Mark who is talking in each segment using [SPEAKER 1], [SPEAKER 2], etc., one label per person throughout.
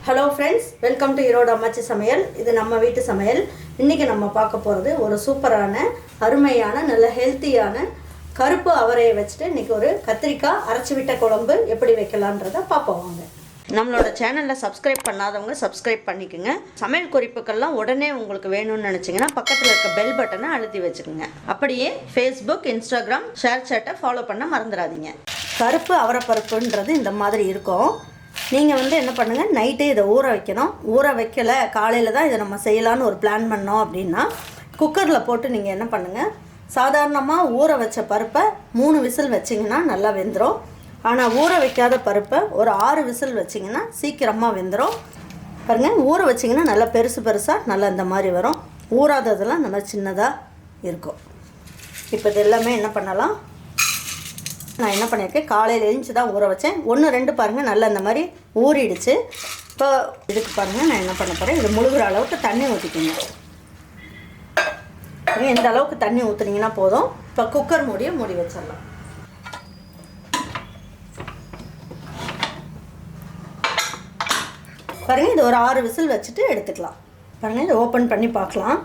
[SPEAKER 1] Hello friends, welcome to Irod Ammachi Samayal. இது நம்ம வீட்டு சமையல். இன்னைக்கு நம்ம பார்க்க போறது ஒரு சூப்பரான, அருமையான, நல்ல ஹெல்த்தியான கருப்பு அவரையை வச்சிட்டு இன்னைக்கு ஒரு கத்திரிக்காய் அரைச்சு விட்ட குழம்பு எப்படி வைக்கலாம்ன்றத பாப்போம் வாங்க. நம்மளோட சேனலை சப்ஸ்கிரைப் பண்ணாதவங்க சப்ஸ்கிரைப் பண்ணிக்கோங்க. சமையல் குறிப்புகள்லாம் உடனே உங்களுக்கு வேணும்னு நினச்சிங்கன்னா பக்கத்தில் இருக்க பெல் பட்டனை அழுத்தி வச்சுக்கோங்க. அப்படியே ஃபேஸ்புக், இன்ஸ்டாகிராம், ஷேர் சேட்டை ஃபாலோ பண்ண மறந்துடாதீங்க. கருப்பு அவரைப்பருப்புன்றது இந்த மாதிரி இருக்கும். நீங்கள் என்ன பண்ணுங்கள், நைட்டே இதை ஊற வைக்கணும். ஊற வைக்கலை, காலையில் தான் இதை நம்ம செய்யலான்னு ஒரு பிளான் பண்ணோம் அப்படின்னா குக்கரில் போட்டு நீங்கள் என்ன பண்ணுங்கள், சாதாரணமாக ஊற வச்ச பருப்பை 3 விசில் வச்சிங்கன்னா நல்லா வெந்துடும். ஆனால் ஊற வைக்காத பருப்பை ஒரு 6 விசில் வச்சிங்கன்னா சீக்கிரமாக வெந்துடும். பாருங்கள், ஊற வச்சிங்கன்னா நல்லா பெருசு பெருசாக நல்லா இந்த மாதிரி வரும். ஊறாததெல்லாம் இந்த மாதிரி சின்னதாக இருக்கும். இப்போ இது எல்லாமே என்ன பண்ணலாம், நான் என்ன பண்ணியிருக்கேன், காலையில் எழுந்து தான் ஊற வச்சேன். 1-2 பாருங்கள் நல்லா இந்த மாதிரி ஊறிடுச்சு. இப்போ இதுக்கு பாருங்கள் நான் என்ன பண்ண போகிறேன், இது முழுகிற அளவுக்கு தண்ணி ஊற்றிக்கிங்க. இந்த அளவுக்கு தண்ணி ஊற்றுனீங்கன்னா போதும். இப்போ குக்கர் மூடி வச்சிடலாம். பாருங்கள், இது ஒரு 6 விசில் வச்சுட்டு எடுத்துக்கலாம். பாருங்கள், இதை ஓப்பன் பண்ணி பார்க்கலாம்.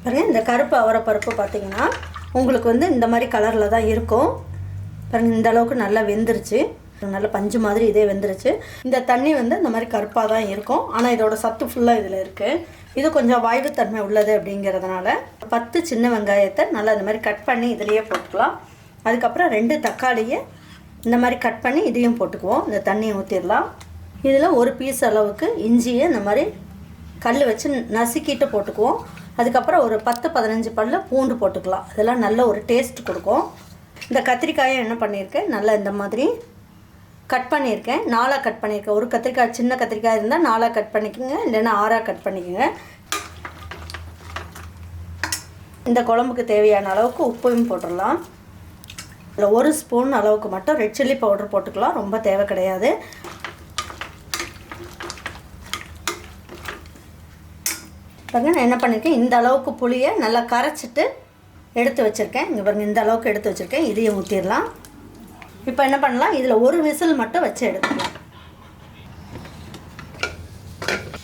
[SPEAKER 1] பாருங்கள், இந்த கருப்பு அவரைப்பருப்பு பார்த்திங்கன்னா உங்களுக்கு இந்த மாதிரி கலரில் தான் இருக்கும். பாருங்கள், இந்த அளவுக்கு நல்லா வெந்துருச்சு. நல்ல பஞ்சு மாதிரி இதே வெந்துருச்சு. இந்த தண்ணி இந்த மாதிரி கருப்பாக தான் இருக்கும். ஆனால் இதோட சத்து ஃபுல்லாக இதில் இருக்குது. இது கொஞ்சம் வாய்வுத்தன்மை உள்ளது அப்படிங்கிறதுனால 10 சின்ன வெங்காயத்தை நல்லா இந்த மாதிரி கட் பண்ணி இதிலையே போட்டுக்கலாம். அதுக்கப்புறம் 2 தக்காளியை இந்த மாதிரி கட் பண்ணி இதையும் போட்டுக்குவோம். இந்த தண்ணியை ஊற்றிடலாம். இதில் ஒரு பீஸ் அளவுக்கு இஞ்சியை இந்த மாதிரி கல் வச்சு நசுக்கிட்டு போட்டுக்குவோம். அதுக்கப்புறம் ஒரு 10-15 பல்லு பூண்டு போட்டுக்கலாம். இதெல்லாம் நல்ல ஒரு டேஸ்ட் கொடுக்கும். இந்த கத்திரிக்காயை என்ன பண்ணியிருக்கேன், நல்லா இந்த மாதிரி கட் பண்ணியிருக்கேன். 4ஆக கட் பண்ணியிருக்கேன். ஒரு கத்திரிக்காய், சின்ன கத்திரிக்காய் இருந்தால் 4ஆக கட் பண்ணிக்கோங்க, இல்லைன்னா 6ஆக கட் பண்ணிக்கோங்க. இந்த குழம்புக்கு தேவையான அளவுக்கு உப்பையும் போட்டுடலாம். இதில் 1 ஸ்பூன் அளவுக்கு மட்டும் ரெட் சில்லி பவுடர் போட்டுக்கலாம், ரொம்ப தேவை கிடையாது. பாருங்க, நான் என்ன பண்ணியிருக்கேன், இந்த அளவுக்கு புளியை நல்லா கரைச்சிட்டு எடுத்து வச்சுருக்கேன். இங்கே பாருங்கள், இந்த அளவுக்கு எடுத்து வச்சுருக்கேன். இதையும் ஊற்றிடலாம். இப்போ என்ன பண்ணலாம், இதில் 1 விசில் மட்டும் வச்சு எடுத்துக்கலாம்.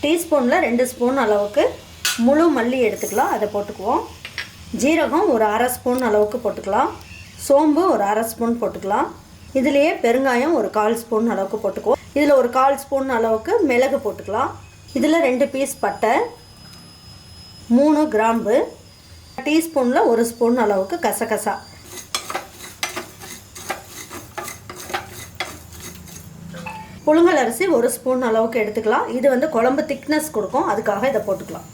[SPEAKER 1] டீஸ்பூனில் 2 ஸ்பூன் அளவுக்கு முழு மல்லி எடுத்துக்கலாம், அதை போட்டுக்குவோம். ஜீரகம் ஒரு 1/2 ஸ்பூன் அளவுக்கு போட்டுக்கலாம். சோம்பு ஒரு 1/2 ஸ்பூன் போட்டுக்கலாம். இதுலேயே பெருங்காயம் ஒரு 1/4 ஸ்பூன் அளவுக்கு போட்டுக்குவோம். இதில் ஒரு 1/4 ஸ்பூன் அளவுக்கு மிளகு போட்டுக்கலாம். இதில் 2 பீஸ் பட்டை, 3 கிராம்பு, டீஸ்பூனில் 1 ஸ்பூன் அளவுக்கு கசகசா, புழுங்கல் அரிசி 1 ஸ்பூன் அளவுக்கு எடுத்துக்கலாம். இது குழம்பு திக்னஸ் கொடுக்கும், அதுக்காக இதை போட்டுக்கலாம்.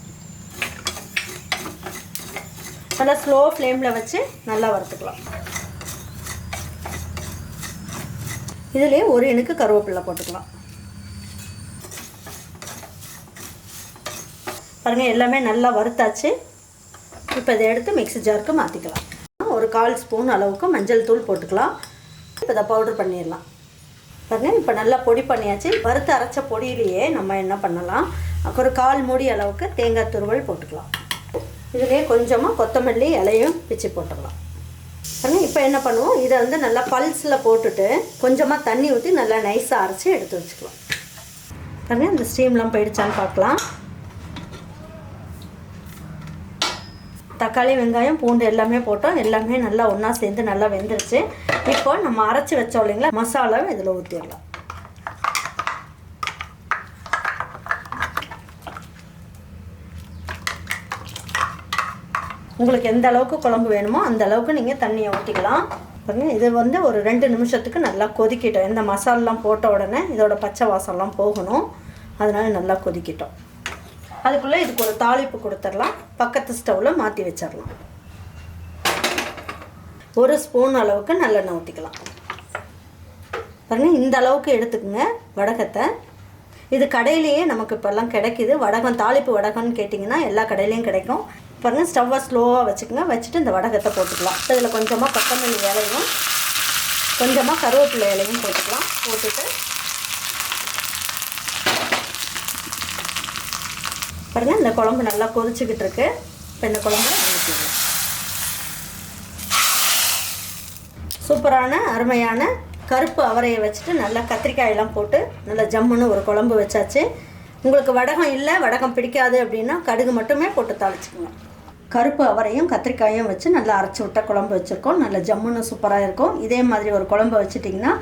[SPEAKER 1] நல்லா ஸ்லோ ஃப்ளேமில் வச்சு நல்லா வறுத்துக்கலாம். இதுலேயே ஒரு இனுக்கு கருவேப்பிலை போட்டுக்கலாம். பாருங்கள், எல்லாமே நல்லா வறுத்தாச்சு. இப்போ இதை எடுத்து மிக்ஸி ஜாருக்கு மாற்றிக்கலாம். ஒரு 1/4 ஸ்பூன் அளவுக்கு மஞ்சள் தூள் போட்டுக்கலாம். இப்போ இதை பவுடர் பண்ணிடலாம். பாருங்கள், இப்போ நல்லா பொடி பண்ணியாச்சு. வறுத்து அரைச்ச பொடியிலேயே நம்ம என்ன பண்ணலாம், ஒரு 1/4 மூடி அளவுக்கு தேங்காய் துருவல் போட்டுக்கலாம். இதுலேயே கொஞ்சமாக கொத்தமல்லி இலையும் பிச்சு போட்டுடலாம். பாருங்கள், இப்போ என்ன பண்ணுவோம், இதை நல்லா பல்ஸில் போட்டுட்டு கொஞ்சமாக தண்ணி ஊற்றி நல்லா நைஸாக அரைச்சி எடுத்து வச்சுக்கலாம். பாருங்கள், இந்த ஸ்டீம்லாம் போயிடுச்சான்னு பார்க்கலாம். தக்காளி, வெங்காயம், பூண்டு எல்லாமே போட்டோம். எல்லாமே நல்லா ஒன்றா சேர்ந்து நல்லா வெந்துருச்சு. இப்போ நம்ம அரைச்சி வச்சோம் இல்லைங்களா, மசாலாவை இதில் ஊற்றிடலாம். உங்களுக்கு எந்த அளவுக்கு குழம்பு வேணுமோ அந்த அளவுக்கு நீங்கள் தண்ணியை ஊற்றிக்கலாம். பாருங்கள், இது ஒரு 2 நிமிஷத்துக்கு நல்லா கொதிக்கிட்டோம். இந்த மசாலெலாம் போட்ட உடனே இதோட பச்சை வாசம்லாம் போகணும். அதனால் நல்லா கொதிக்கிட்டோம். அதுக்குள்ளே இதுக்கு ஒரு தாளிப்பு கொடுத்துடலாம். பக்கத்து ஸ்டவ்வில் மாற்றி வச்சிடலாம். 1 ஸ்பூன் அளவுக்கு நல்லெண்ணெய் ஊற்றிக்கலாம். பாருங்கள், இந்த அளவுக்கு எடுத்துக்கோங்க வடகத்தை. இது கடையிலேயே நமக்கு இப்போல்லாம் கிடைக்கிது. வடகம், தாளிப்பு வடகம்னு கேட்டிங்கன்னா எல்லா கடையிலையும் கிடைக்கும். பாருங்கள், ஸ்டவ்வை ஸ்லோவாக வச்சுக்கோங்க. வச்சுட்டு இந்த வடகத்தை போட்டுக்கலாம். இதில் கொஞ்சமாக கொத்தமல்லி இலையும் கொஞ்சமாக கருவேப்பிலை இலையும் போட்டுக்கலாம். போட்டுட்டு பாருங்கள், இந்த குழம்பு நல்லா கொதிச்சுக்கிட்டு இருக்கு. இப்போ இந்த குழம்பு ஊற்றிக்கலாம். சூப்பரான அருமையான கருப்பு அவரையை வச்சுட்டு நல்லா கத்திரிக்காயெல்லாம் போட்டு நல்லா ஜம்முன்னு ஒரு குழம்பு வச்சாச்சு. உங்களுக்கு வடகம் இல்லை, வடகம் பிடிக்காது அப்படின்னா கடுகு மட்டுமே போட்டு தாளிச்சுக்கோங்க. கருப்பு அவரையும் கத்திரிக்காயும் வச்சு நல்லா அரைச்சி விட்ட குழம்பு வச்சுருக்கோம். நல்லா ஜம்முன்னு சூப்பராக இருக்கும். இதே மாதிரி ஒரு குழம்பு வச்சுட்டிங்கன்னா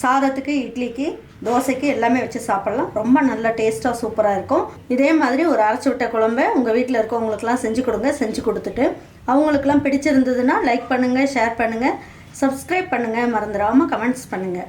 [SPEAKER 1] சாதத்துக்கு, இட்லிக்கு, தோசைக்கு எல்லாமே வச்சு சாப்பிட்லாம். ரொம்ப நல்ல டேஸ்ட்டாக சூப்பராக இருக்கும். இதே மாதிரி ஒரு அரைச்சி விட்ட குழம்பை உங்கள் வீட்டில் இருக்கவங்களுக்குலாம் செஞ்சு கொடுங்க. செஞ்சு கொடுத்துட்டு அவங்களுக்குலாம் பிடிச்சிருந்ததுன்னா லைக் பண்ணுங்கள், ஷேர் பண்ணுங்கள், சப்ஸ்கிரைப் பண்ணுங்கள், மறந்துடாமல் கமெண்ட்ஸ் பண்ணுங்கள்.